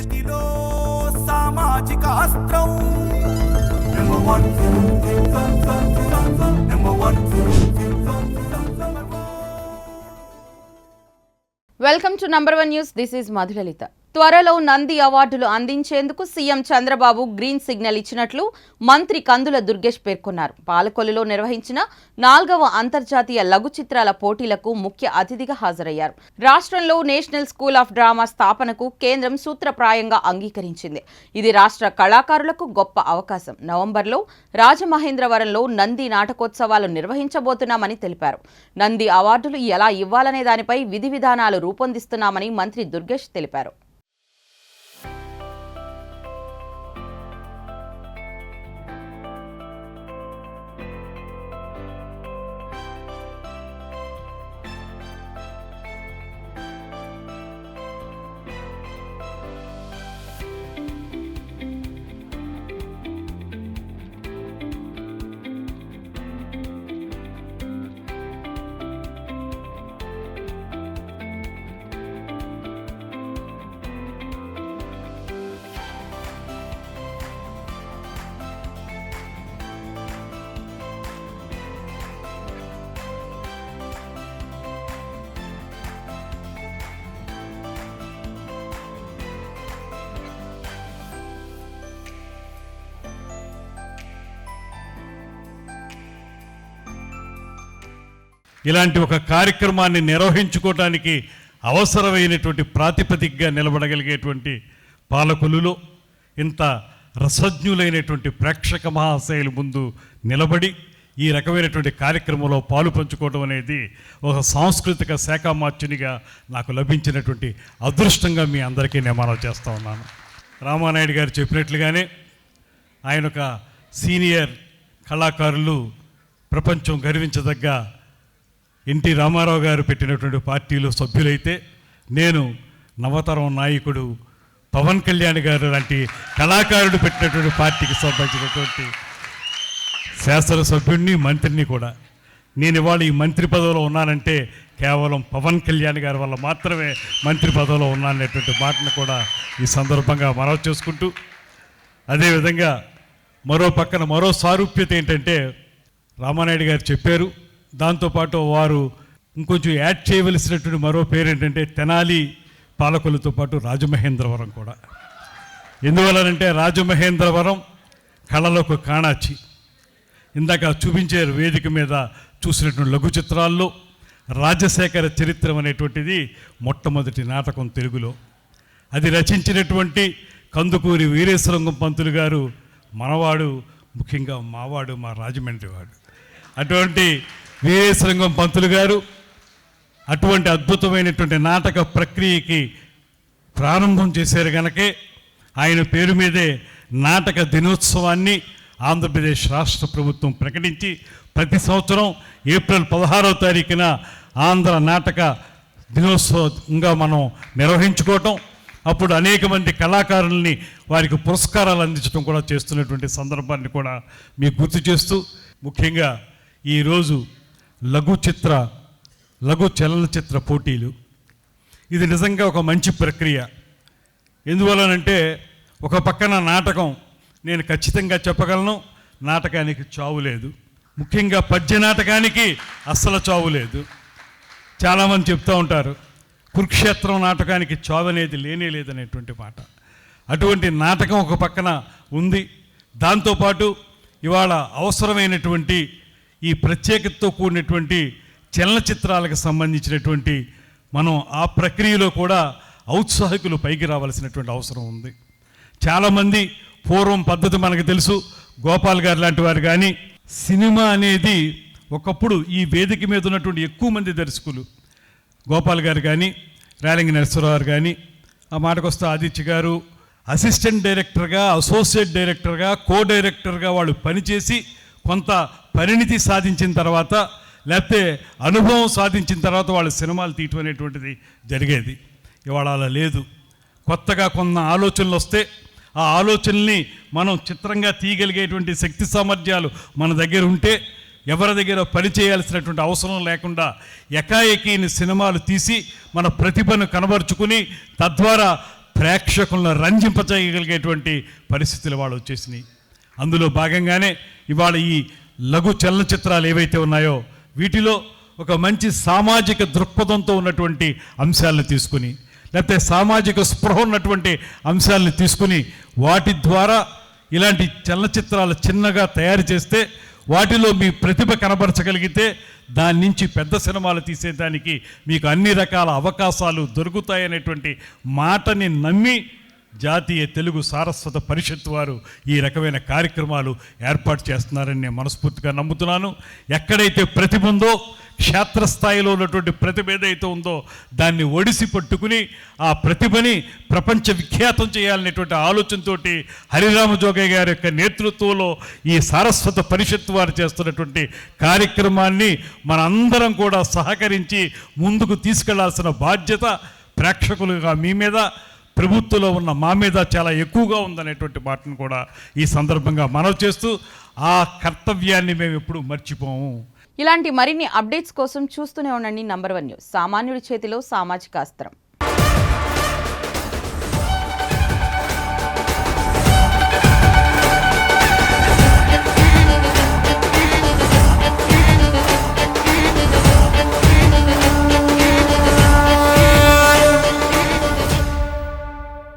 చేతిలో సామాజిక అస్త్రం number one. Welcome to number 1 news. This is Madhulalitha. త్వరలో నంది అవార్డులు అందించేందుకు సీఎం చంద్రబాబు గ్రీన్ సిగ్నల్ ఇచ్చినట్లు మంత్రి కందుల దుర్గేష్ పేర్కొన్నారు. పాలకొల్లులో నిర్వహించిన 4వ అంతర్జాతీయ లఘు చిత్రాల పోటీలకు ముఖ్య అతిథిగా హాజరయ్యారు. రాష్ట్రంలో నేషనల్ స్కూల్ ఆఫ్ డ్రామా స్థాపనకు కేంద్రం సూత్రప్రాయంగా అంగీకరించింది. ఇది రాష్ట్ర కళాకారులకు గొప్ప అవకాశం. నవంబర్లో రాజమహేంద్రవరంలో నంది నాటకోత్సవాలు నిర్వహించబోతున్నామని తెలిపారు. నంది అవార్డులు ఎలా ఇవ్వాలనే దానిపై విధి విధానాలు రూపొందిస్తున్నామని మంత్రి దుర్గేష్ తెలిపారు. ఇలాంటి ఒక కార్యక్రమాన్ని నిర్వహించుకోవడానికి అవసరమైనటువంటి ప్రాతిపదికగా నిలబడగలిగేటువంటి పాలకులలో ఇంత రసజ్ఞులైనటువంటి ప్రేక్షక మహాశయుల ముందు నిలబడి ఈ రకమైనటువంటి కార్యక్రమంలో పాలు పంచుకోవడం అనేది ఒక సాంస్కృతిక శాఖామాత్యునిగా నాకు లభించినటువంటి అదృష్టంగా మీ అందరికీ నేను మనవి చేస్తూ ఉన్నాను. రామానాయుడు గారు చెప్పినట్లుగానే ఆయన ఒక సీనియర్ కళాకారులు, ప్రపంచం గర్వించదగ్గ ఎన్టీ రామారావు గారు పెట్టినటువంటి పార్టీలో సభ్యులైతే, నేను నవతరం నాయకుడు పవన్ కళ్యాణ్ గారు లాంటి కళాకారుడు పెట్టినటువంటి పార్టీకి సంబంధించినటువంటి శాసనసభ్యుడిని, మంత్రిని కూడా. నేను ఇవాళ ఈ మంత్రి పదవిలో ఉన్నానంటే కేవలం పవన్ కళ్యాణ్ గారి వల్ల మాత్రమే మంత్రి పదవిలో ఉన్నాననేటువంటి మాటను కూడా ఈ సందర్భంగా మనవి చేసుకుంటూ, అదేవిధంగా మరో పక్కన మరో సారూప్యత ఏంటంటే, రామానాయుడు గారు చెప్పారు, దాంతోపాటు వారు ఇంకొంచెం యాడ్ చేయవలసినటువంటి మరో పేరు ఏంటంటే తెనాలి పాలకులతో పాటు రాజమహేంద్రవరం కూడా. ఎందువలనంటే రాజమహేంద్రవరం కళలకు కాణాచి. ఇందాక చూపించారు వేదిక మీద చూసినటువంటి లఘు చిత్రాల్లో రాజశేఖర చరిత్రం అనేటువంటిది మొట్టమొదటి నాటకం తెలుగులో. అది రచించినటువంటి కందుకూరి వీరేశలింగం పంతులు గారు మనవాడు, ముఖ్యంగా మావాడు, మా రాజమండ్రి వాడు. అటువంటి వీరేశలింగం పంతులు గారు అటువంటి అద్భుతమైనటువంటి నాటక ప్రక్రియకి ప్రారంభం చేశారు కనుకే ఆయన పేరు మీదే నాటక దినోత్సవాన్ని ఆంధ్రప్రదేశ్ రాష్ట్ర ప్రభుత్వం ప్రకటించి ప్రతి సంవత్సరం ఏప్రిల్ 16వ తారీఖున ఆంధ్ర నాటక దినోత్సవంగా మనం నిర్వహించుకోవటం, అప్పుడు అనేక మంది కళాకారుల్ని వారికి పురస్కారాలు అందించడం కూడా చేస్తున్నటువంటి సందర్భాన్ని కూడా మీకు గుర్తు చేస్తూ, ముఖ్యంగా ఈరోజు లఘు చలనచిత్ర పోటీలు, ఇది నిజంగా ఒక మంచి ప్రక్రియ. ఎందువలనంటే ఒక పక్కన నాటకం, నేను ఖచ్చితంగా చెప్పగలను, నాటకానికి చావు లేదు. ముఖ్యంగా పద్య నాటకానికి అస్సలు చావు లేదు. చాలామంది చెప్తూ ఉంటారు కురుక్షేత్రం నాటకానికి చావు అనేది లేనే లేదనేటువంటి మాట. అటువంటి నాటకం ఒక పక్కన ఉంది. దాంతోపాటు ఇవాళ అవసరమైనటువంటి ఈ ప్రత్యేకతతో కూడినటువంటి చలనచిత్రాలకు సంబంధించినటువంటి మనం ఆ ప్రక్రియలో కూడా ఔత్సాహికులు పైకి రావాల్సినటువంటి అవసరం ఉంది. చాలామంది పూర్వం పద్ధతి మనకు తెలుసు, గోపాల్ గారు లాంటి వారు కానీ, సినిమా అనేది ఒకప్పుడు ఈ వేదిక మీద ఉన్నటువంటి ఎక్కువ మంది దర్శకులు, గోపాల్ గారు కానీ, రేలంగి నరసింహారావు కానీ, ఆ మాటకు వస్తే ఆదిత్య గారు అసిస్టెంట్ డైరెక్టర్గా, అసోసియేట్ డైరెక్టర్గా, కో డైరెక్టర్గా వాళ్ళు పనిచేసి కొంత పరిణితి సాధించిన తర్వాత, లేకపోతే అనుభవం సాధించిన తర్వాత వాళ్ళు సినిమాలు తీయటం అనేటువంటిది జరిగేది. ఇవాళ అలా లేదు. కొత్తగా కొన్న ఆలోచనలు వస్తే ఆ ఆలోచనల్ని మనం చిత్రంగా తీయగలిగేటువంటి శక్తి సామర్థ్యాలు మన దగ్గర ఉంటే ఎవరి దగ్గర పని చేయాల్సినటువంటి అవసరం లేకుండా ఎకాఎకీని సినిమాలు తీసి మన ప్రతిభను కనబరుచుకుని తద్వారా ప్రేక్షకులను రంజింపచేయగలిగేటువంటి పరిస్థితులు వాళ్ళు వచ్చేసినాయి. అందులో భాగంగానే ఇవాళ ఈ లఘు చలనచిత్రాలు ఏవైతే ఉన్నాయో వీటిలో ఒక మంచి సామాజిక దృక్పథంతో ఉన్నటువంటి అంశాలను తీసుకుని, లేకపోతే సామాజిక స్పృహ ఉన్నటువంటి అంశాలను తీసుకుని వాటి ద్వారా ఇలాంటి చలనచిత్రాలు చిన్నగా తయారు చేస్తే వాటిలో మీ ప్రతిభ కనబరచగలిగితే దాని నుంచి పెద్ద సినిమాలు తీసేదానికి మీకు అన్ని రకాల అవకాశాలు దొరుకుతాయనేటువంటి మాటని నమ్మి జాతీయ తెలుగు సారస్వత పరిషత్ వారు ఈ రకమైన కార్యక్రమాలు ఏర్పాటు చేస్తున్నారని నేను మనస్ఫూర్తిగా నమ్ముతున్నాను. ఎక్కడైతే ప్రతిభ ఉందో, క్షేత్రస్థాయిలో ఉన్నటువంటి ప్రతిభ ఏదైతే ఉందో దాన్ని ఒడిసి పట్టుకుని ఆ ప్రతిభని ప్రపంచ విఖ్యాతం చేయాలనేటువంటి ఆలోచనతోటి హరిరామ జోగయ్య గారి యొక్క నేతృత్వంలో ఈ సారస్వత పరిషత్ వారు చేస్తున్నటువంటి కార్యక్రమాన్ని మనందరం కూడా సహకరించి ముందుకు తీసుకెళ్లాల్సిన బాధ్యత ప్రేక్షకులుగా మీ మీద, ప్రభుత్వంలో ఉన్న మా మీద చాలా ఎక్కువగా ఉందనేటువంటి మాటను కూడా ఈ సందర్భంగా మనవి చేస్తూ ఆ కర్తవ్యాన్ని మేము ఎప్పుడూ మర్చిపోము. ఇలాంటి మరిన్ని అప్డేట్స్ కోసం చూస్తూనే ఉండండి నంబర్ 1 న్యూస్. సామాన్యుడి చేతిలో సామాజిక అస్త్రం.